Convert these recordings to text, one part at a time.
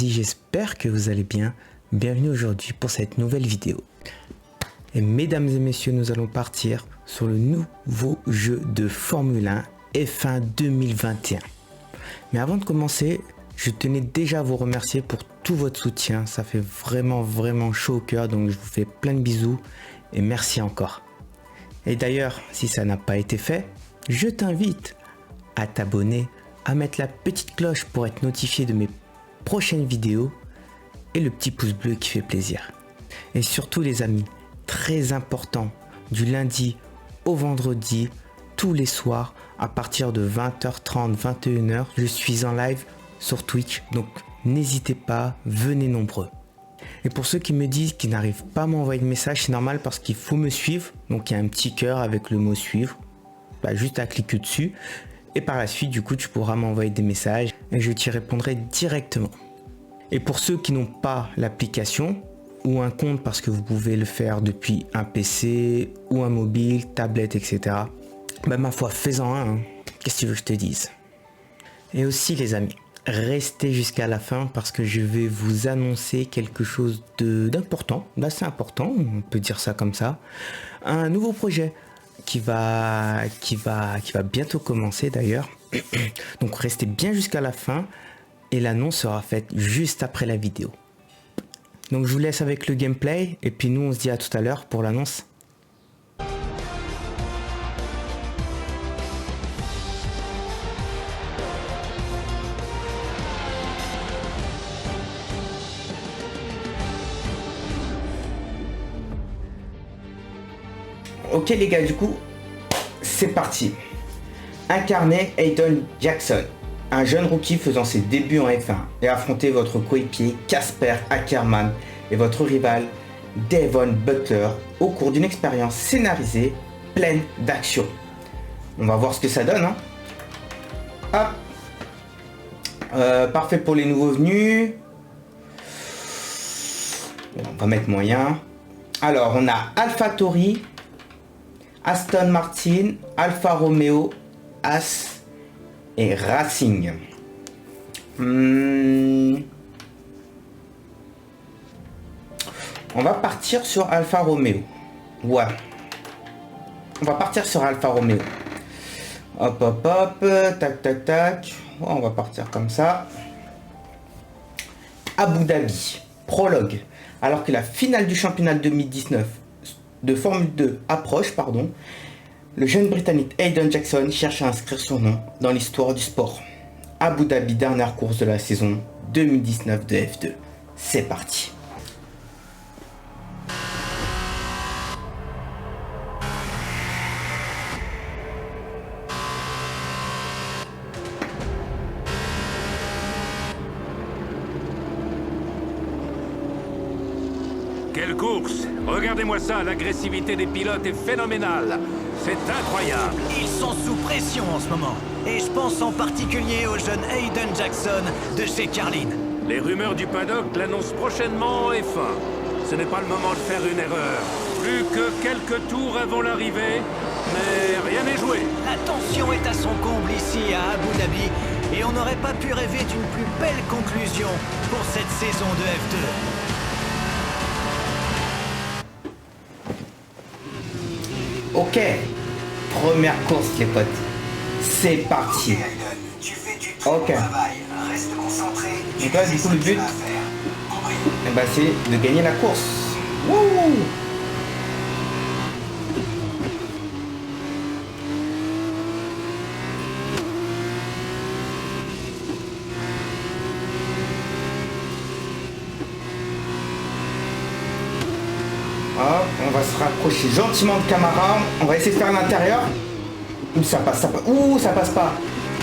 Asie, j'espère que vous allez bien. Bienvenue aujourd'hui pour cette nouvelle vidéo. Et mesdames et messieurs, nous allons partir sur le nouveau jeu de Formule 1 F1 2021. Mais avant de commencer, je tenais déjà à vous remercier pour tout votre soutien. Ça fait vraiment chaud au cœur, donc je vous fais plein de bisous et merci encore. Et d'ailleurs, si ça n'a pas été fait, je t'invite à t'abonner, à mettre la petite cloche pour être notifié de mes prochaines vidéos et le petit pouce bleu qui fait plaisir. Et surtout les amis, très important, du lundi au vendredi, tous les soirs à partir de 20h30, 21h, je suis en live sur Twitch, donc n'hésitez pas, venez nombreux. Et pour ceux qui me disent qu'ils n'arrivent pas à m'envoyer de message, c'est normal parce qu'il faut me suivre, donc il y a un petit cœur avec le mot suivre, juste à cliquer dessus. Et par la suite, du coup, tu pourras m'envoyer des messages et je t'y répondrai directement. Et pour ceux qui n'ont pas l'application ou un compte, parce que vous pouvez le faire depuis un PC ou un mobile, tablette, etc. Ma foi, fais-en un. Qu'est-ce que tu veux que je te dise? Et aussi, les amis, restez jusqu'à la fin parce que je vais vous annoncer quelque chose d'important, d'assez important, on peut dire ça comme ça. Un nouveau projet qui va bientôt commencer d'ailleurs. Donc restez bien jusqu'à la fin et l'annonce sera faite juste après la vidéo. Donc je vous laisse avec le gameplay et puis nous on se dit à tout à l'heure pour l'annonce. Ok les gars, du coup, c'est parti. Incarnez Hayden Jackson, un jeune rookie faisant ses débuts en F1 et affrontez votre coéquipier Casper Ackermann et votre rival Devon Butler au cours d'une expérience scénarisée pleine d'action. On va voir ce que ça donne. Hop. Parfait pour les nouveaux venus. On va mettre moyen. Alors, on a AlphaTauri, Aston Martin, Alfa Romeo, As et Racing. On va partir sur Alfa Romeo. Ouais. On va partir sur Alfa Romeo. Hop. Tac. On va partir comme ça. Abu Dhabi. Prologue. Alors que la finale du championnat 2019 de Formule 2 approche, le jeune Britannique Hayden Jackson cherche à inscrire son nom dans l'histoire du sport. Abu Dhabi, dernière course de la saison 2019 de F2. C'est parti. Quelle course! Regardez-moi ça, l'agressivité des pilotes est phénoménale. C'est incroyable. Ils sont sous pression en ce moment. Et je pense en particulier au jeune Hayden Jackson de chez Carlin. Les rumeurs du paddock l'annoncent prochainement en F1. Ce n'est pas le moment de faire une erreur. Plus que quelques tours avant l'arrivée, mais rien n'est joué. La tension est à son comble ici à Abu Dhabi. Et on n'aurait pas pu rêver d'une plus belle conclusion pour cette saison de F2. Ok, première course les potes, c'est parti. Ok. Donc là du coup le but, c'est de gagner la course. Wouh! Hop, on va se rapprocher gentiment de Camara. On va essayer de faire l'intérieur. Ouh, ça passe. Ouh, ça passe pas.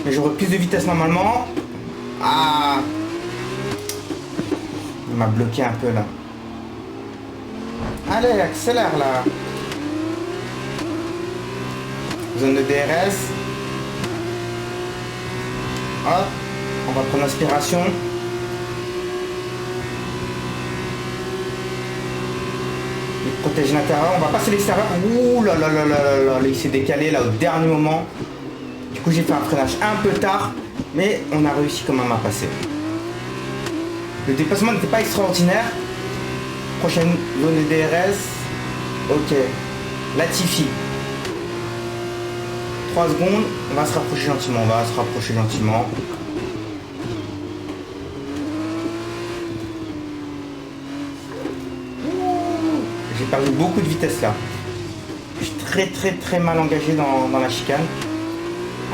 Mais j'aurai plus de vitesse normalement. Ah! Il m'a bloqué un peu là. Allez, accélère là. Zone de DRS. Hop, on va prendre l'inspiration. Protège l'intérieur, on va passer l'extérieur. Ouh là, il s'est décalé là au dernier moment. Du coup j'ai fait un freinage un peu tard, mais on a réussi quand même à passer. Le dépassement n'était pas extraordinaire. Prochaine zone de DRS. Ok. Latifi. 3 secondes. On va se rapprocher gentiment. J'ai perdu beaucoup de vitesse là. Je suis très mal engagé dans la chicane.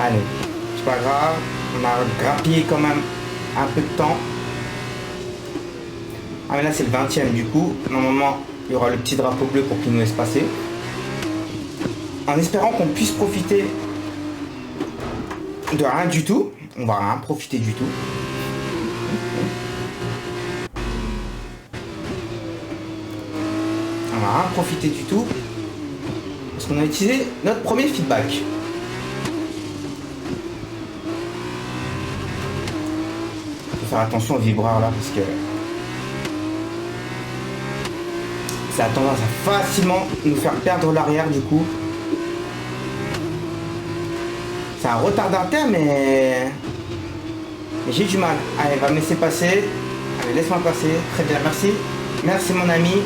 Allez. C'est pas grave. On a grappillé quand même un peu de temps. Ah mais là c'est le 20e du coup. Normalement il y aura le petit drapeau bleu pour qu'il nous laisse passer. En espérant qu'on puisse profiter de rien du tout. On va rien profiter du tout. On va rien profiter du tout. Parce qu'on a utilisé notre premier feedback. Faut faire attention au vibreur là parce que ça a tendance à facilement nous faire perdre l'arrière du coup. C'est un retardataire mais j'ai du mal. Allez, va me laisser passer. Allez, laisse-moi passer. Très bien, merci. Merci mon ami.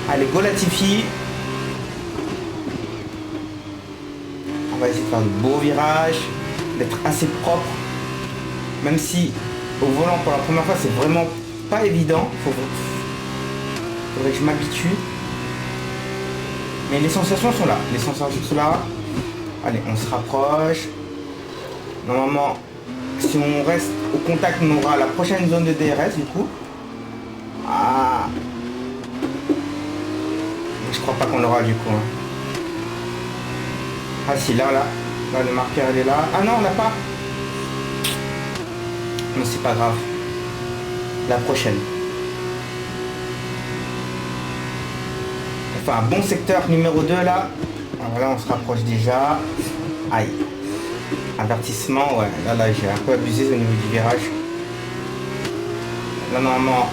Allez, go Latifi. On va essayer de faire de beaux virages, d'être assez propre. Même si au volant pour la première fois c'est vraiment pas évident. Faudrait que je m'habitue. Mais les sensations sont là. Allez, on se rapproche. Normalement, si on reste au contact, on aura la prochaine zone de DRS du coup. Ah. Je crois pas qu'on l'aura du coup. Hein. Ah si, là, le marqueur il est là. Ah non, on l'a pas. Mais c'est pas grave. La prochaine. Enfin, un bon secteur numéro 2 là. Voilà, on se rapproche déjà. Aïe. Avertissement, ouais. Là, j'ai un peu abusé au niveau du virage. Là, normalement,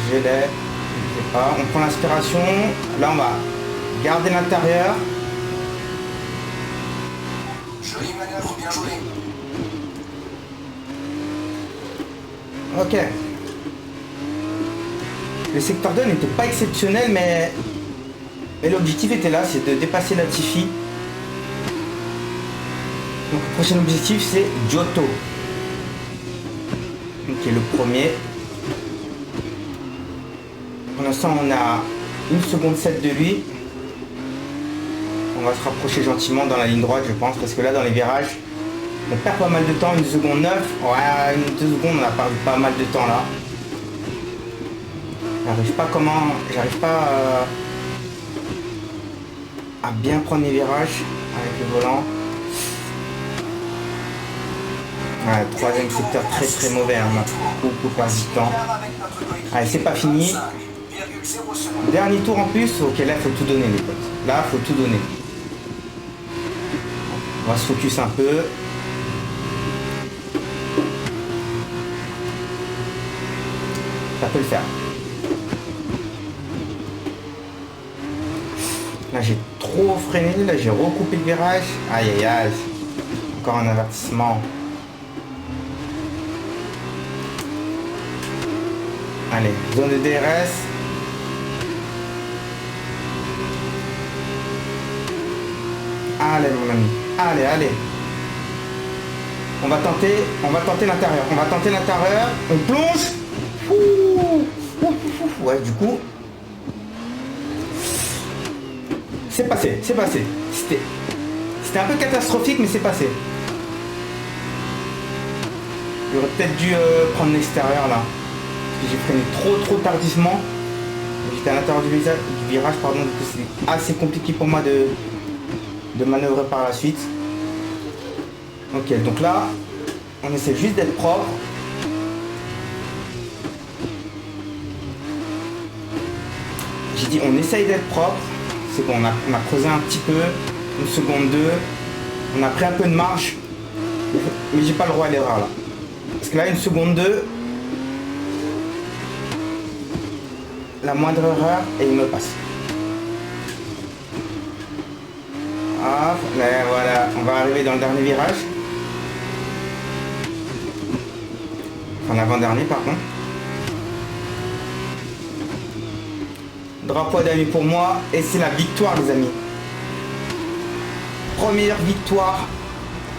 je l'ai. Je sais pas. On prend l'inspiration. Là, on va garder l'intérieur. Jolie manœuvre, bien joué. Ok. Le secteur 2 n'était pas exceptionnel, mais l'objectif était là, c'est de dépasser Latifi. Donc le prochain objectif c'est Giotto. Qui est le premier. Pour l'instant on a 1 seconde 7 de lui. On va se rapprocher gentiment dans la ligne droite je pense, parce que là dans les virages, on perd pas mal de temps, 1 seconde 9. Ouais, 2 secondes on a perdu pas mal de temps là. J'arrive pas à bien prendre les virages avec le volant. Ouais, troisième secteur très mauvais, hein, on a beaucoup perdu de temps. Allez, c'est pas fini. Dernier tour en plus, ok là il faut tout donner les potes. Là il faut tout donner. On va se focus un peu. Ça peut le faire. Là j'ai trop freiné, là j'ai recoupé le virage. Aïe aïe aïe. Encore un avertissement. Allez, zone de DRS. Allez mon ami. Allez. On va tenter l'intérieur. On plonge. Ouais, du coup. C'est passé. C'était un peu catastrophique, mais c'est passé. J'aurais peut-être dû prendre l'extérieur là. J'ai freiné trop tardivement. J'étais à l'intérieur du virage, pardon, du coup c'est assez compliqué pour moi de manœuvrer par la suite. Ok, donc là, on essaie juste d'être propre. J'ai dit on essaye d'être propre. C'est qu'on a creusé un petit peu, 1 seconde 2. On a pris un peu de marge. Mais j'ai pas le droit à l'erreur là. Parce que là, 1 seconde 2. La moindre erreur et il me passe. Ah, voilà, on va arriver dans le dernier virage. Enfin, l'avant-dernier par contre. Drapeau à damier pour moi. Et c'est la victoire, les amis. Première victoire.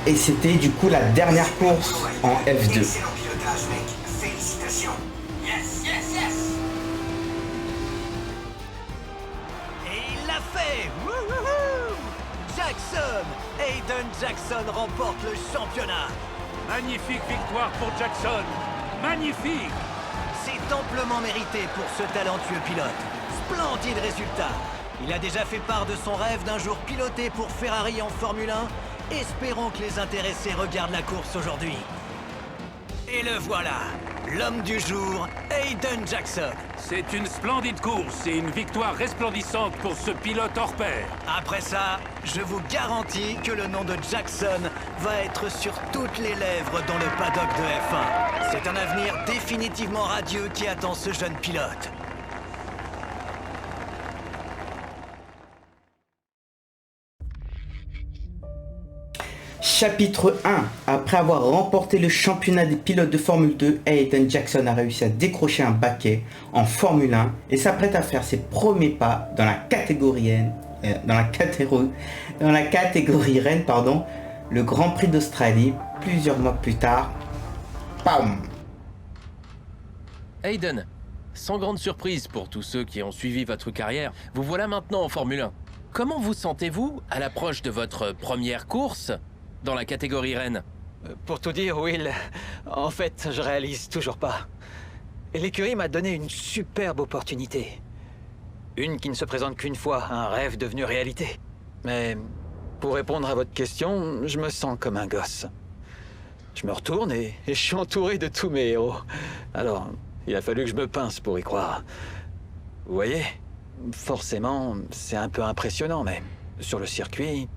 Et c'était du coup la dernière course en F2. Excellent pilotage, mec. Félicitations. Yes, yes, yes. Et il l'a fait. Wouhouhou. Jackson, Hayden Jackson remporte le championnat. Magnifique victoire pour Jackson. Magnifique. C'est amplement mérité pour ce talentueux pilote. Splendide résultat. Il a déjà fait part de son rêve d'un jour piloter pour Ferrari en Formule 1. Espérons que les intéressés regardent la course aujourd'hui. Et le voilà, l'homme du jour, Hayden Jackson. C'est une splendide course et une victoire resplendissante pour ce pilote hors pair. Après ça, je vous garantis que le nom de Jackson va être sur toutes les lèvres dans le paddock de F1. C'est un avenir définitivement radieux qui attend ce jeune pilote. Chapitre 1. Après avoir remporté le championnat des pilotes de Formule 2, Hayden Jackson a réussi à décrocher un baquet en Formule 1 et s'apprête à faire ses premiers pas dans la catégorie reine, le Grand Prix d'Australie, plusieurs mois plus tard. Bam. Hayden, sans grande surprise pour tous ceux qui ont suivi votre carrière, vous voilà maintenant en Formule 1. Comment vous sentez-vous à l'approche de votre première course dans la catégorie reine? Pour tout dire, Will, en fait, je réalise toujours pas. L'écurie m'a donné une superbe opportunité. Une qui ne se présente qu'une fois, un rêve devenu réalité. Mais pour répondre à votre question, je me sens comme un gosse. Je me retourne et je suis entouré de tous mes héros. Alors, il a fallu que je me pince pour y croire. Vous voyez, forcément, c'est un peu impressionnant, mais sur le circuit,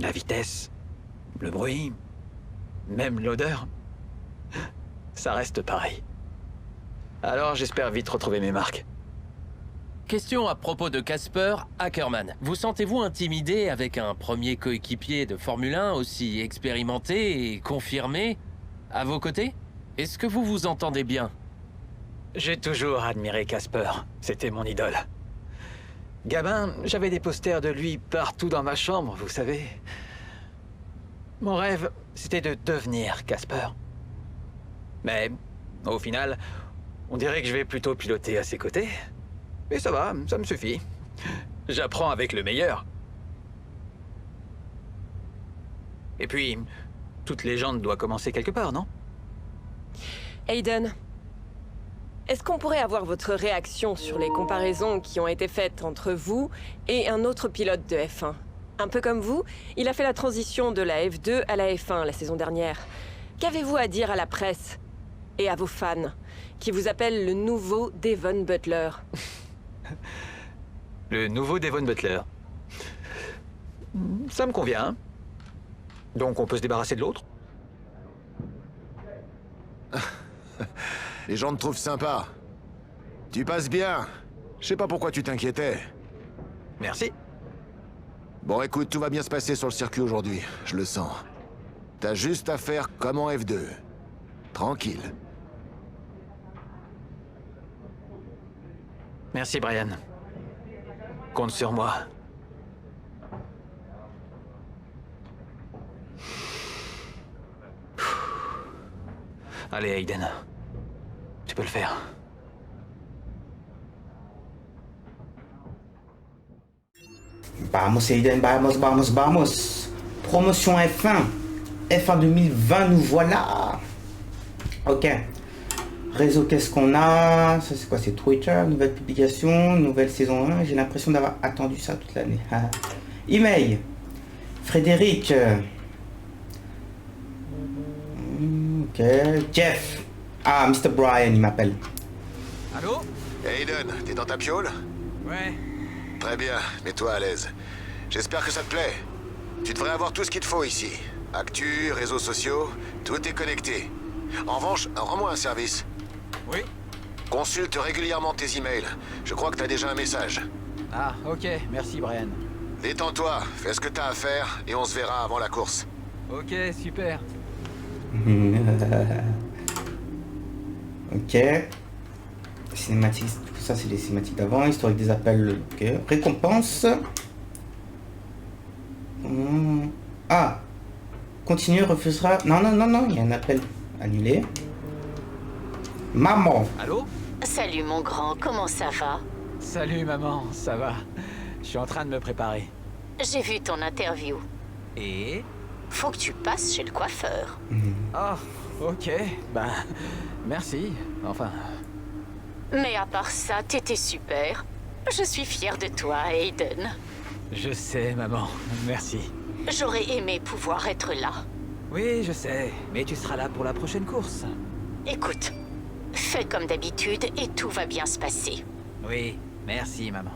la vitesse, le bruit, même l'odeur, ça reste pareil. Alors j'espère vite retrouver mes marques. Question à propos de Casper Ackermann. Vous sentez-vous intimidé avec un premier coéquipier de Formule 1 aussi expérimenté et confirmé à vos côtés? Est-ce que vous vous entendez bien? J'ai toujours admiré Casper, c'était mon idole. Gamin, j'avais des posters de lui partout dans ma chambre, vous savez. Mon rêve, c'était de devenir Casper. Mais, au final, on dirait que je vais plutôt piloter à ses côtés. Mais ça va, ça me suffit. J'apprends avec le meilleur. Et puis, toute légende doit commencer quelque part, non? Hayden, est-ce qu'on pourrait avoir votre réaction sur les comparaisons qui ont été faites entre vous et un autre pilote de F1? Un peu comme vous, il a fait la transition de la F2 à la F1 la saison dernière. Qu'avez-vous à dire à la presse et à vos fans, qui vous appellent le nouveau Devon Butler? Le nouveau Devon Butler. Ça me convient. Donc on peut se débarrasser de l'autre? Les gens te trouvent sympa. Tu passes bien. Je sais pas pourquoi tu t'inquiétais. Merci. Bon, écoute, tout va bien se passer sur le circuit aujourd'hui. Je le sens. T'as juste à faire comme en F2. Tranquille. Merci, Brian. Compte sur moi. Allez, Hayden. Tu peux le faire. Vamos Hayden, vamos. Promotion F1. F1 2020, nous voilà. Ok. Réseau, qu'est-ce qu'on a? Ça c'est quoi? C'est Twitter, nouvelle publication, nouvelle saison 1. J'ai l'impression d'avoir attendu ça toute l'année. Email. Frédéric. Ok. Jeff. Ah, Mr. Brian, il m'appelle. Allô? Hayden, t'es dans ta piole? Ouais. Très bien, mets-toi à l'aise. J'espère que ça te plaît. Tu devrais avoir tout ce qu'il te faut ici. Actu, réseaux sociaux, tout est connecté. En revanche, rends-moi un service. Oui? Consulte régulièrement tes emails. Je crois que t'as déjà un message. Ah, ok. Merci, Brian. Détends-toi, fais ce que t'as à faire et on se verra avant la course. Ok, super. Ok. Cinématiques, tout ça c'est les cinématiques d'avant, historique des appels, ok. Récompense. Ah, continue, refusera. Non, non, non, non, il y a un appel annulé. Maman. Allô? Salut mon grand, comment ça va? Salut maman, ça va? Je suis en train de me préparer. J'ai vu ton interview. Et? Faut que tu passes chez le coiffeur. Oh, ok. Ben, merci. Enfin... Mais à part ça, t'étais super. Je suis fière de toi, Aiden. Je sais, maman. Merci. J'aurais aimé pouvoir être là. Oui, je sais. Mais tu seras là pour la prochaine course. Écoute, fais comme d'habitude et tout va bien se passer. Oui, merci, maman.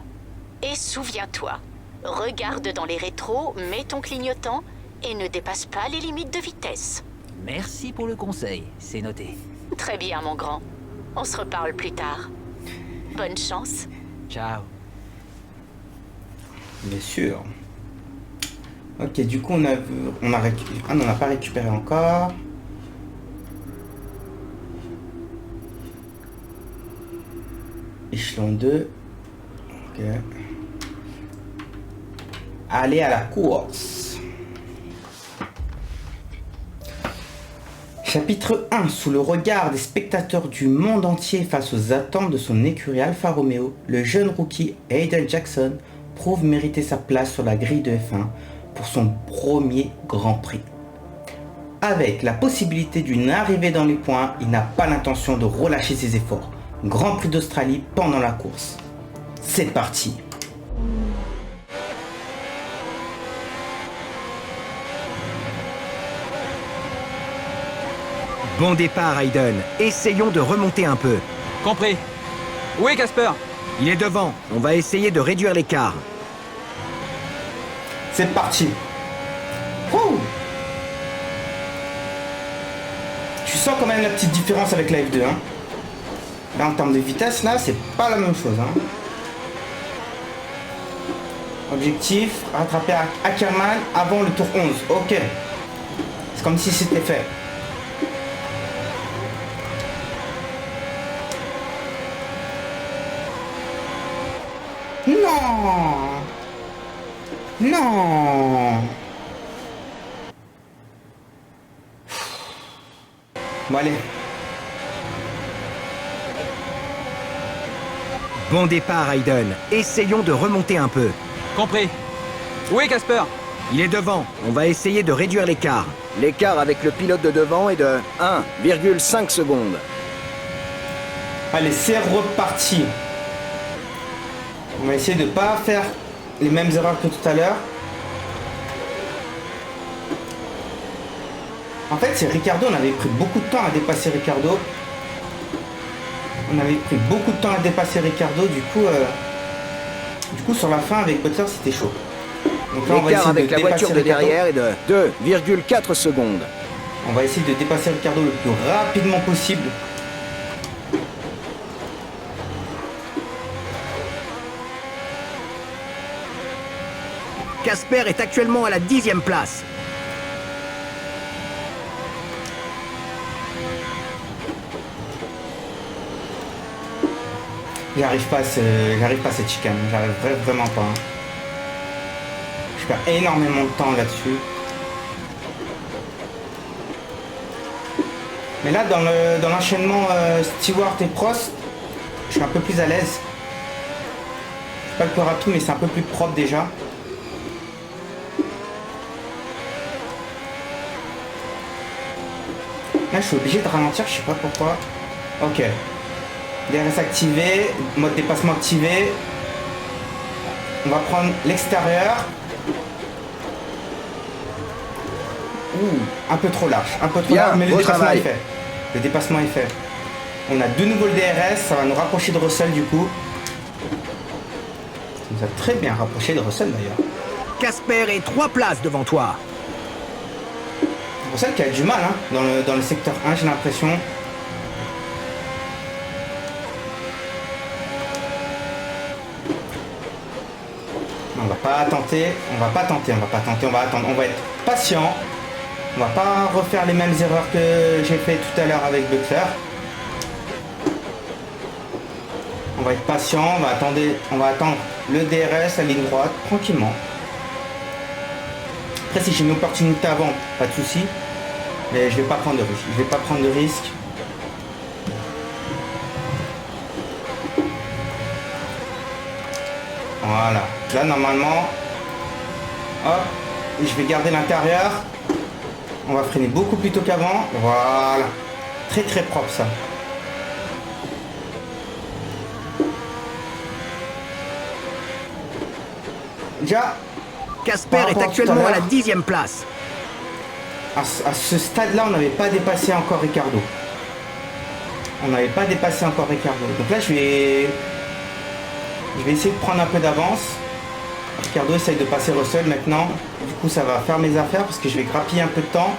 Et souviens-toi, regarde dans les rétros, mets ton clignotant et ne dépasse pas les limites de vitesse. Merci pour le conseil, c'est noté. Très bien, mon grand. On se reparle plus tard. Bonne chance. Ciao. Bien sûr. Ok, du coup on a récupéré. Ah non, on n'a pas récupéré encore. Échelon 2. Ok. Allez à la course. Chapitre 1. Sous le regard des spectateurs du monde entier face aux attentes de son écurie Alfa Romeo, le jeune rookie Aiden Jackson prouve mériter sa place sur la grille de F1 pour son premier Grand Prix. Avec la possibilité d'une arrivée dans les points, il n'a pas l'intention de relâcher ses efforts. Grand Prix d'Australie pendant la course. C'est parti. Bon départ, Aiden. Essayons de remonter un peu. Compris. Où est Casper? Il est devant. On va essayer de réduire l'écart. C'est parti. Wouh. Tu sens quand même la petite différence avec la F2. Hein. Là, en termes de vitesse, là, c'est pas la même chose. Hein. Objectif, rattraper Ackerman avant le tour 11. Ok. C'est comme si c'était fait. Non. Non. Bon allez. Bon départ, Aiden. Essayons de remonter un peu. Compris. Où est Casper? Il est devant. On va essayer de réduire l'écart. L'écart avec le pilote de devant est de 1,5 secondes. Allez, c'est reparti. On va essayer de ne pas faire les mêmes erreurs que tout à l'heure. En fait, c'est Ricardo, on avait pris beaucoup de temps à dépasser Ricardo. On avait pris beaucoup de temps à dépasser Ricardo, du coup sur la fin avec Butler c'était chaud. Donc là, l'écart avec la voiture de derrière est de 2,4 secondes. On va essayer de dépasser Ricardo le plus rapidement possible. Casper est actuellement à la 10e place. J'arrive pas à cette chicane, j'arrive vraiment pas. Hein. Je perds énormément de temps là-dessus. Mais là, dans l'enchaînement Stewart et Prost, je suis un peu plus à l'aise. Pas le corps à tout, mais c'est un peu plus propre déjà. Là, je suis obligé de ralentir, je sais pas pourquoi. Ok. DRS activé, mode dépassement activé. On va prendre l'extérieur. Un peu trop large, mais le dépassement est fait. Le dépassement est fait. On a de nouveau le DRS, ça va nous rapprocher de Russell du coup. Ça nous a très bien rapproché de Russell d'ailleurs. Casper est 3 places devant toi. Russell qui a du mal hein, dans le secteur 1, j'ai l'impression. On va pas tenter, on va attendre, on va être patient. On va pas refaire les mêmes erreurs que j'ai fait tout à l'heure avec Butler. va être patient, on va attendre le DRS, la ligne droite, tranquillement. Après, si j'ai une opportunité avant, pas de souci. Mais je vais pas prendre de risque. Je vais pas prendre de risque. Voilà. Là, normalement, hop, je vais garder l'intérieur. On va freiner beaucoup plus tôt qu'avant. Voilà. Très très propre ça. Déjà, Casper est actuellement à la 10e place. À ce stade-là, on n'avait pas dépassé encore Ricardo. Donc là, je vais essayer de prendre un peu d'avance. Ricardo essaye de passer Russell maintenant. Du coup, ça va faire mes affaires parce que je vais grappiller un peu de temps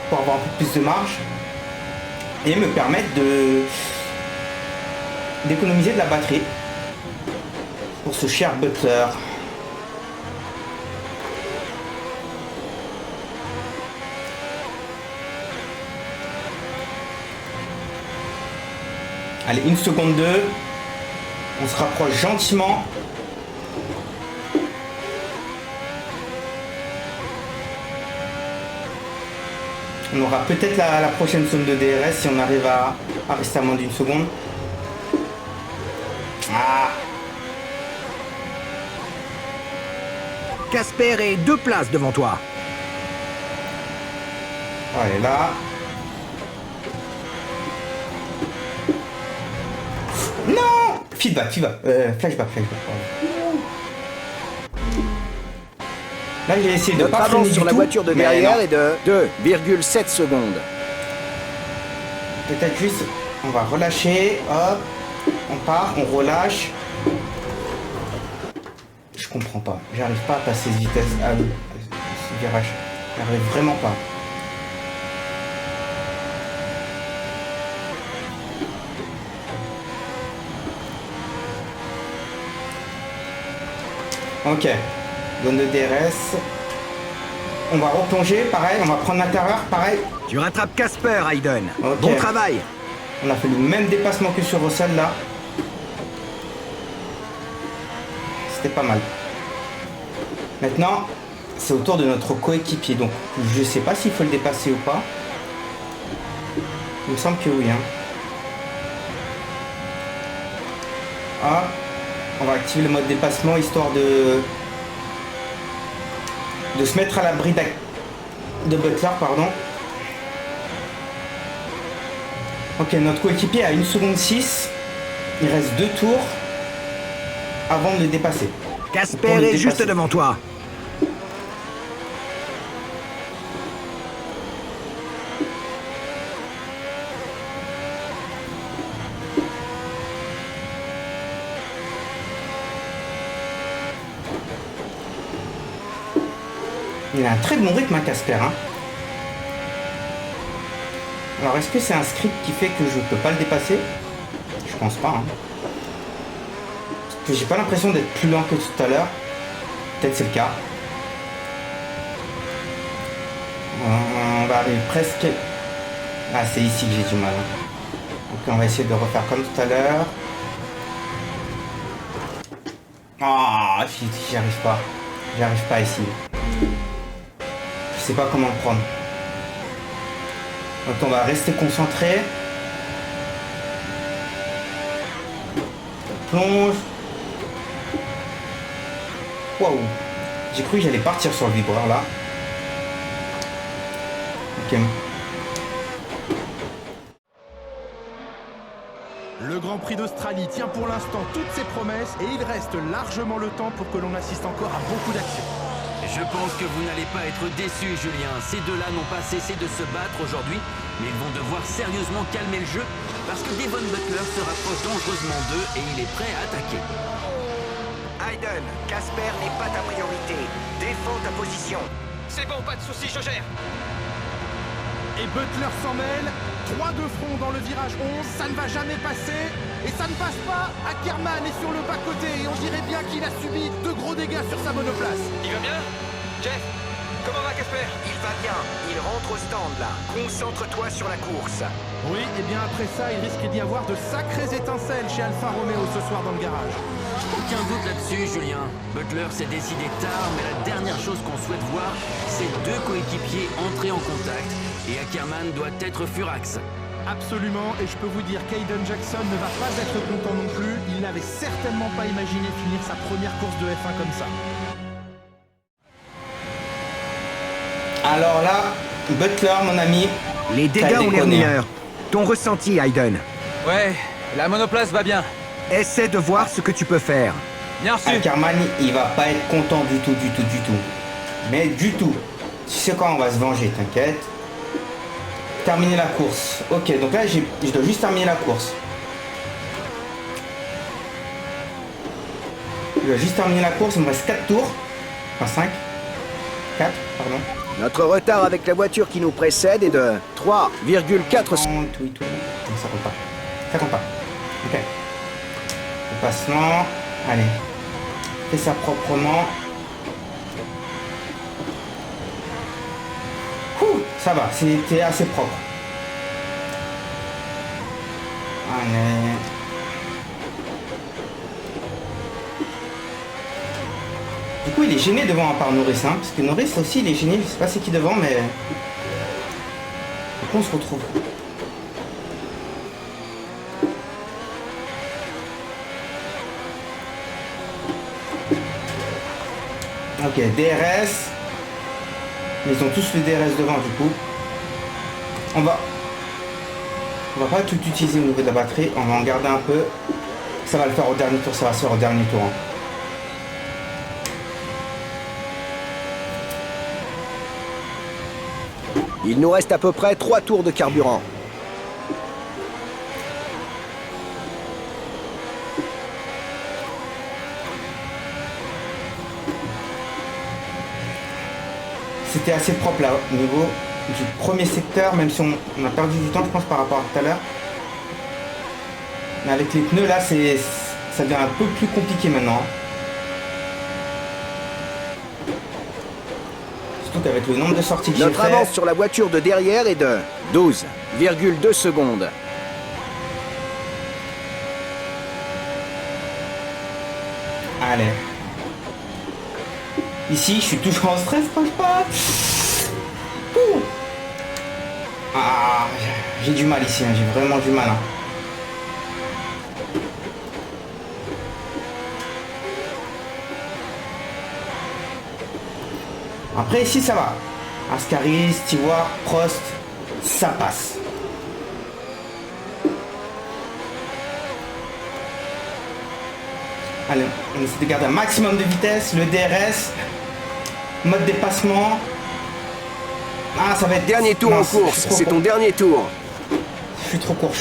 pour avoir un peu plus de marge et me permettre d'économiser de la batterie pour ce cher Butler. Allez, 1 seconde 2. On se rapproche gentiment. On aura peut-être la prochaine zone de DRS si on arrive à rester à moins d'1 seconde. Ah. Casper est 2 places devant toi. Allez, là. Non! Feedback. Flashback. Là, j'ai essayé de Notre pas avance freiner sur du la tout, voiture de mais derrière non. est de 2,7 secondes. Peut-être juste, on va relâcher, hop, on part, on relâche. Je comprends pas, j'arrive pas à passer cette vitesse, ce virage, j'arrive vraiment pas. Ok, zone de DRS. On va replonger, pareil, on va prendre l'intérieur, pareil. Tu rattrapes Casper, Hayden. Ok. Bon travail. On a fait le même dépassement que sur Russell là. C'était pas mal. Maintenant, c'est au tour de notre coéquipier. Donc, je sais pas s'il faut le dépasser ou pas. Il me semble que oui. Hein. Ah, on va activer le mode dépassement histoire de se mettre à l'abri de Butler, pardon. Ok, notre coéquipier a 1 seconde 6. Il reste 2 tours avant de le dépasser. Casper est juste devant toi. Il a un très bon rythme, hein, Casper. Hein. Alors, est-ce que c'est un script qui fait que je peux pas le dépasser? Je pense pas. Hein. Parce que j'ai pas l'impression d'être plus lent que tout à l'heure. Peut-être c'est le cas. On va arriver presque... Ah, c'est ici que j'ai du mal. Hein. Donc, on va essayer de refaire comme tout à l'heure. Ah, j'y arrive pas. J'y arrive pas ici. Je sais pas comment le prendre. Donc on va rester concentré. Plonge. Waouh. J'ai cru que j'allais partir sur le vibreur là. Ok. Le Grand Prix d'Australie tient pour l'instant toutes ses promesses et il reste largement le temps pour que l'on assiste encore à beaucoup d'actions. Je pense que vous n'allez pas être déçus, Julien. Ces deux-là n'ont pas cessé de se battre aujourd'hui, mais ils vont devoir sérieusement calmer le jeu parce que Devon Butler se rapproche dangereusement d'eux et il est prêt à attaquer. Hayden, Casper n'est pas ta priorité. Défends ta position. C'est bon, pas de soucis, je gère. Et Butler s'en mêle. 3 de front dans le virage 11, ça ne va jamais passer. Et ça ne passe pas. Ackerman est sur le bas-côté et on dirait bien qu'il a subi de gros dégâts sur sa monoplace. Il va bien, Jeff? Comment va Casper? Il va bien. Il rentre au stand là. Concentre-toi sur la course. Oui, et bien après ça, il risque d'y avoir de sacrées étincelles chez Alfa Romeo ce soir dans le garage. Aucun doute là-dessus, Julien. Butler s'est décidé tard, mais la dernière chose qu'on souhaite voir, c'est deux coéquipiers entrer en contact. Et Ackerman doit être furax. Absolument, et je peux vous dire qu'Aiden Jackson ne va pas être content non plus. Il n'avait certainement pas imaginé finir sa première course de F1 comme ça. Alors là, Butler, mon ami. Les dégâts ont l'air mineurs. Ton ressenti, Aiden? Ouais, la monoplace va bien. Essaie de voir ce que tu peux faire. Bien reçu. Ackerman, il va pas être content du tout. Mais du tout. Tu sais quoi, on va se venger, t'inquiète. Terminer la course. Ok, donc là, je dois juste terminer la course. Je dois juste terminer la course, il me reste 4 tours. Enfin 5. 4, pardon. Notre retard avec la voiture qui nous précède est de 3,4 secondes. Tout. Non, ça compte pas. Ça compte pas. Ok. Le passement. Allez. Fais ça proprement. Ouh, ça va, c'était assez propre. Allez. Du coup, il est gêné devant à part Norris, hein, parce que Norris aussi, il est gêné. Je sais pas c'est qui devant, mais... Du coup, on se retrouve. Ok, DRS. Ils ont tous le DRS devant, du coup. On va pas tout utiliser au niveau de la batterie. On va en garder un peu. Ça va le faire au dernier tour. Ça va se faire au dernier tour. Hein. Il nous reste à peu près 3 tours de carburant. C'était assez propre là au niveau du premier secteur, même si on a perdu du temps je pense par rapport à tout à l'heure. Mais avec les pneus là ça devient un peu plus compliqué maintenant. Surtout qu'avec le nombre de sorties que j'ai fait... Notre avance sur la voiture de derrière est de 12,2 secondes. Allez. Ici, je suis toujours en stress quand je passe. Ah, j'ai du mal ici, hein. J'ai vraiment du mal. Hein. Après, ici, ça va. Ascari, Stewart, Prost, ça passe. Allez, on essaie de garder un maximum de vitesse, le DRS, mode dépassement. Ah, ça va être... Dernier tour en course, c'est ton dernier tour. Je suis trop court.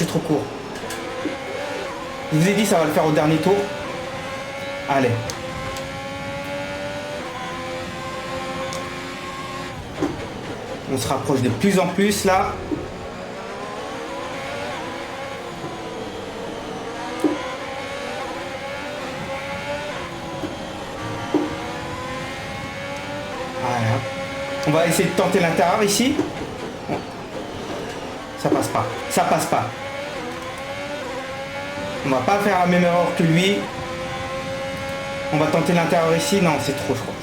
Je vous ai dit, ça va le faire au dernier tour. Allez. On se rapproche de plus en plus, là. On va essayer de tenter l'intérieur ici. Ça passe pas. On va pas faire la même erreur que lui. On va tenter l'intérieur ici. Non, c'est trop, je crois.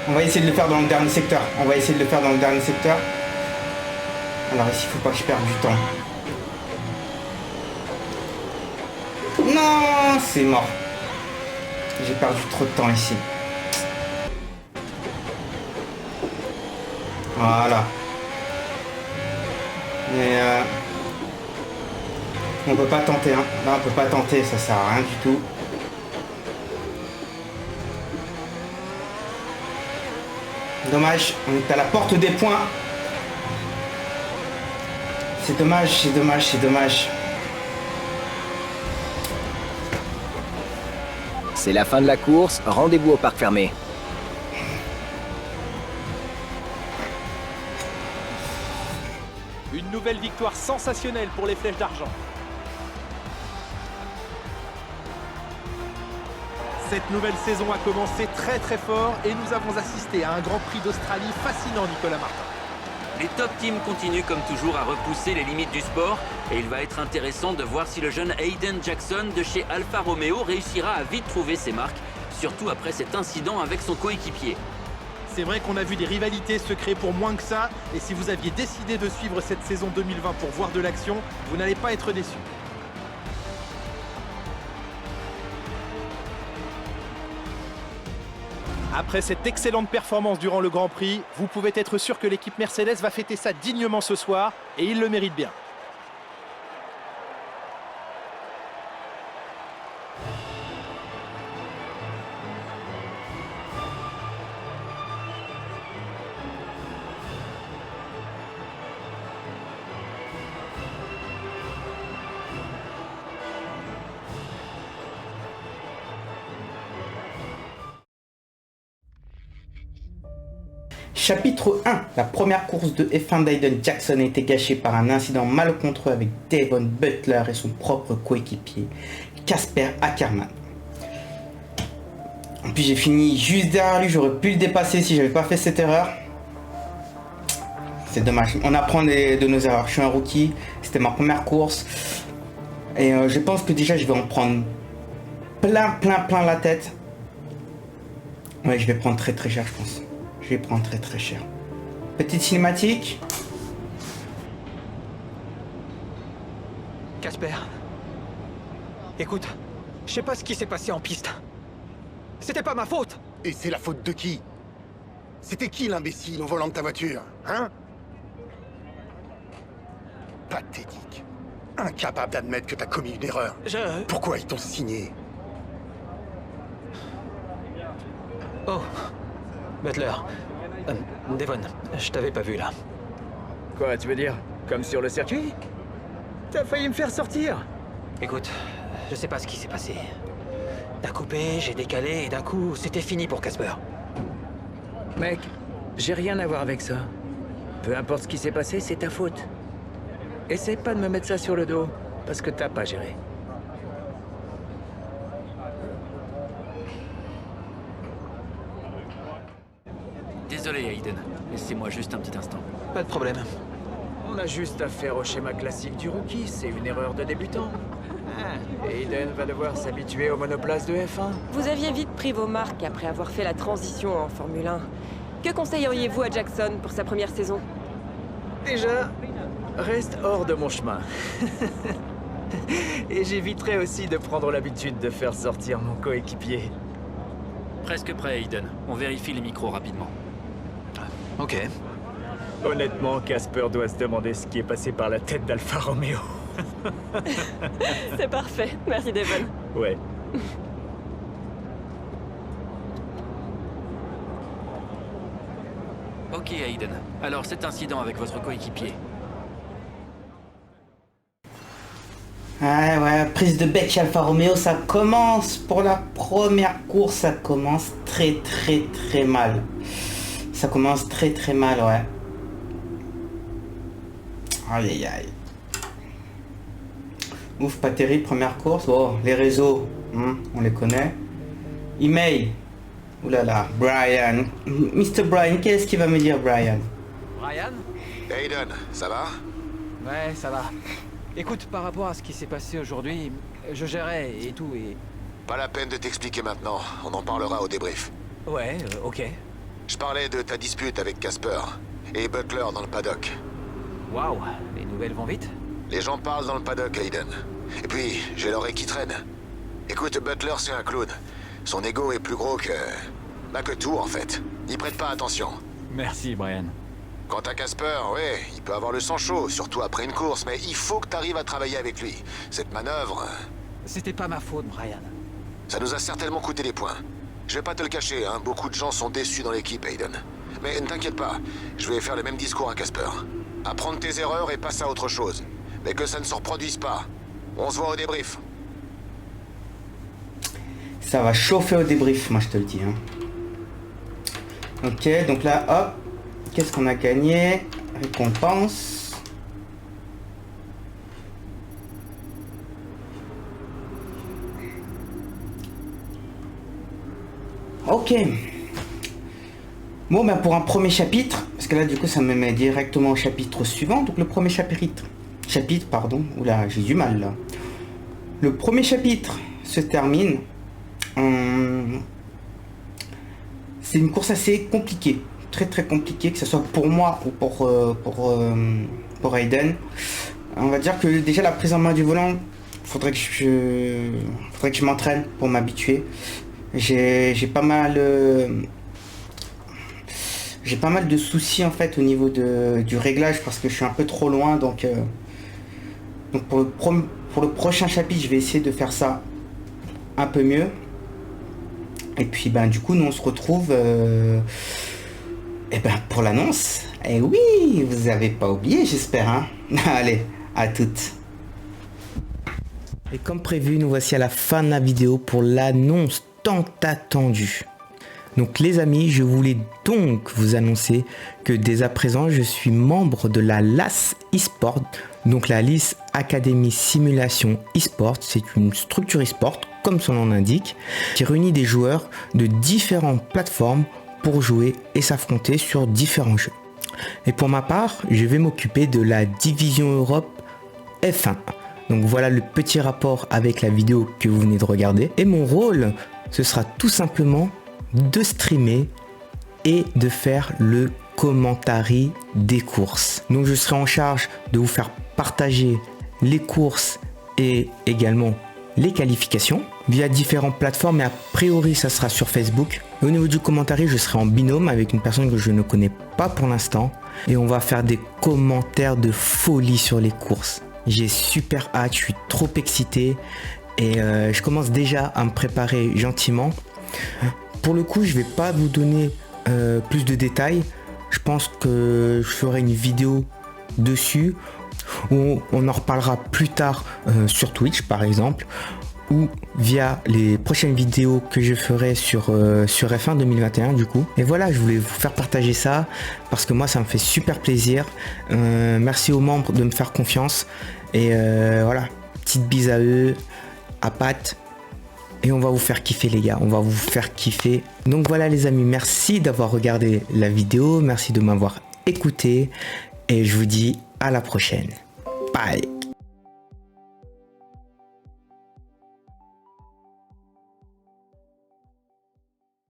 On va essayer de le faire dans le dernier secteur. Alors ici, il faut pas que je perde du temps. Non, c'est mort. J'ai perdu trop de temps ici. Voilà. Mais on peut pas tenter. Hein. Là, on peut pas tenter. Ça sert à rien du tout. Dommage. On est à la porte des points. C'est dommage. C'est la fin de la course, rendez-vous au parc fermé. Une nouvelle victoire sensationnelle pour les Flèches d'Argent. Cette nouvelle saison a commencé très très fort et nous avons assisté à un Grand Prix d'Australie fascinant, Nicolas Martin. Les top teams continuent comme toujours à repousser les limites du sport et il va être intéressant de voir si le jeune Hayden Jackson de chez Alfa Romeo réussira à vite trouver ses marques, surtout après cet incident avec son coéquipier. C'est vrai qu'on a vu des rivalités se créer pour moins que ça, et si vous aviez décidé de suivre cette saison 2020 pour voir de l'action, vous n'allez pas être déçus. Après cette excellente performance durant le Grand Prix, vous pouvez être sûr que l'équipe Mercedes va fêter ça dignement ce soir, et ils le méritent bien. Chapitre 1. La première course de F1 d'Hayden Jackson a été gâchée par un incident malencontreux avec Devon Butler et son propre coéquipier, Casper Ackermann. En plus j'ai fini juste derrière lui, j'aurais pu le dépasser si j'avais pas fait cette erreur. C'est dommage, on apprend de nos erreurs. Je suis un rookie, c'était ma première course. Et je pense que déjà je vais en prendre plein la tête. Ouais, je vais prendre très cher je pense. Je vais prendre très cher. Petite cinématique. Casper. Écoute, je sais pas ce qui s'est passé en piste. C'était pas ma faute. Et c'est la faute de qui? C'était qui l'imbécile au volant de ta voiture, hein? Pathétique. Incapable d'admettre que t'as commis une erreur. Pourquoi ils t'ont signé? Oh. Butler. Devon, je t'avais pas vu là. Quoi, tu veux dire? Comme sur le circuit? T'as failli me faire sortir. Écoute, je sais pas ce qui s'est passé. T'as coupé, j'ai décalé et d'un coup, c'était fini pour Casper. Mec, j'ai rien à voir avec ça. Peu importe ce qui s'est passé, c'est ta faute. Essaie pas de me mettre ça sur le dos, parce que t'as pas géré. Désolé Hayden, laissez-moi juste un petit instant. Pas de problème. On a juste affaire au schéma classique du rookie, c'est une erreur de débutant. Hayden va devoir s'habituer aux monoplaces de F1. Vous aviez vite pris vos marques après avoir fait la transition en Formule 1. Que conseilleriez-vous à Jackson pour sa première saison? Déjà, reste hors de mon chemin. Et j'éviterai aussi de prendre l'habitude de faire sortir mon coéquipier. Presque prêt Hayden, on vérifie les micros rapidement. Ok. Honnêtement, Casper doit se demander ce qui est passé par la tête d'Alfa Romeo. C'est parfait, merci Devon. Ouais. Ok Hayden, alors cet incident avec votre coéquipier. Ouais, prise de bec chez Alfa Romeo, ça commence pour la première course, ça commence très mal. Ça commence très mal, ouais. Aïe. Ouf, pas terrible, première course. Oh, les réseaux, on les connaît. Email. Oulala, Brian. Mr. Brian, qu'est-ce qu'il va me dire, Brian? Brian? Hayden, ça va? Ouais, ça va. Écoute, par rapport à ce qui s'est passé aujourd'hui, je gérais et tout et... Pas la peine de t'expliquer maintenant, on en parlera au débrief. Ouais, ok. Je parlais de ta dispute avec Casper et Butler dans le paddock. Waouh, les nouvelles vont vite. Les gens parlent dans le paddock, Hayden. Et puis, j'ai l'oreille qui traîne. Écoute, Butler, c'est un clown. Son ego est plus gros que... que tout, en fait. N'y prête pas attention. Merci, Brian. Quant à Casper, ouais, il peut avoir le sang chaud, surtout après une course, mais il faut que t'arrives à travailler avec lui. Cette manœuvre... C'était pas ma faute, Brian. Ça nous a certainement coûté des points. Je vais pas te le cacher, hein, beaucoup de gens sont déçus dans l'équipe, Hayden. Mais ne t'inquiète pas, je vais faire le même discours à Casper. Apprendre tes erreurs et passe à autre chose. Mais que ça ne se reproduise pas. On se voit au débrief. Ça va chauffer au débrief, moi je te le dis. Ok, donc là, hop. Qu'est-ce qu'on a gagné? Récompense. Ok. Bon, ben pour un premier chapitre, parce que là du coup ça me met directement au chapitre suivant. Donc le premier chapitre, oula, j'ai du mal là. Le premier chapitre se termine. C'est une course assez compliquée, très compliquée, que ce soit pour moi ou pour Aiden. On va dire que déjà la prise en main du volant, faudrait que je m'entraîne pour m'habituer. J'ai pas mal de soucis en fait au niveau du réglage parce que je suis un peu trop loin, donc pour le prochain chapitre je vais essayer de faire ça un peu mieux. Et puis ben du coup nous on se retrouve pour l'annonce. Et oui, vous avez pas oublié, j'espère, hein. Allez, à toutes. Et comme prévu, nous voici à la fin de la vidéo pour l'annonce tant attendue. Donc les amis, je voulais donc vous annoncer que dès à présent, je suis membre de la LAS eSport, donc la LIS Academy Simulation eSport. C'est une structure eSport, comme son nom l'indique, qui réunit des joueurs de différentes plateformes pour jouer et s'affronter sur différents jeux. Et pour ma part, je vais m'occuper de la Division Europe F1. Donc voilà le petit rapport avec la vidéo que vous venez de regarder. Et mon rôle, ce sera tout simplement de streamer et de faire le commentary des courses. Donc je serai en charge de vous faire partager les courses et également les qualifications via différentes plateformes, et a priori ça sera sur Facebook. Et au niveau du commentary, je serai en binôme avec une personne que je ne connais pas pour l'instant, et on va faire des commentaires de folie sur les courses. J'ai super hâte, je suis trop excité et je commence déjà à me préparer gentiment. Pour le coup, je vais pas vous donner plus de détails. Je pense que je ferai une vidéo dessus où on en reparlera plus tard sur Twitch par exemple, ou via les prochaines vidéos que je ferai sur F1 2021 du coup. Et voilà, je voulais vous faire partager ça parce que moi ça me fait super plaisir. Merci aux membres de me faire confiance, et voilà, petite bise à eux, à Pat, et on va vous faire kiffer les gars, on va vous faire kiffer. Donc voilà les amis, merci d'avoir regardé la vidéo, merci de m'avoir écouté, et je vous dis à la prochaine. Bye.